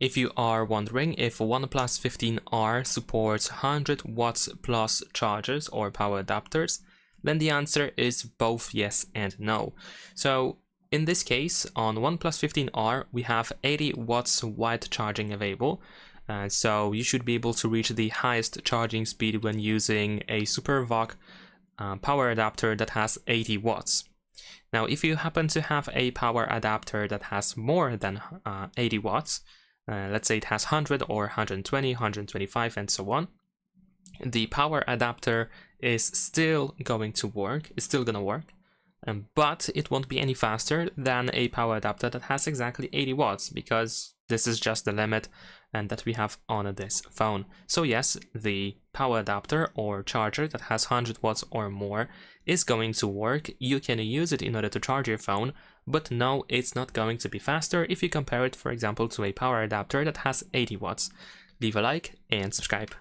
If you are wondering if OnePlus 15R supports 100 watts plus chargers or power adapters, then the answer is both yes and no. So in this case, on OnePlus 15R, we have 80 watts wide charging available. So you should be able to reach the highest charging speed when using a SuperVOOC power adapter that has 80 watts. Now, if you happen to have a power adapter that has more than 80 watts, let's say it has 100 or 120, 125 and so on, the power adapter is still going to work, but it won't be any faster than a power adapter that has exactly 80 watts, because this is just the limit and that we have on this phone. So yes, the power adapter or charger that has 100 watts or more is going to work. You can use it in order to charge your phone, but no, it's not going to be faster if you compare it, for example, to a power adapter that has 80 watts. Leave a like and subscribe.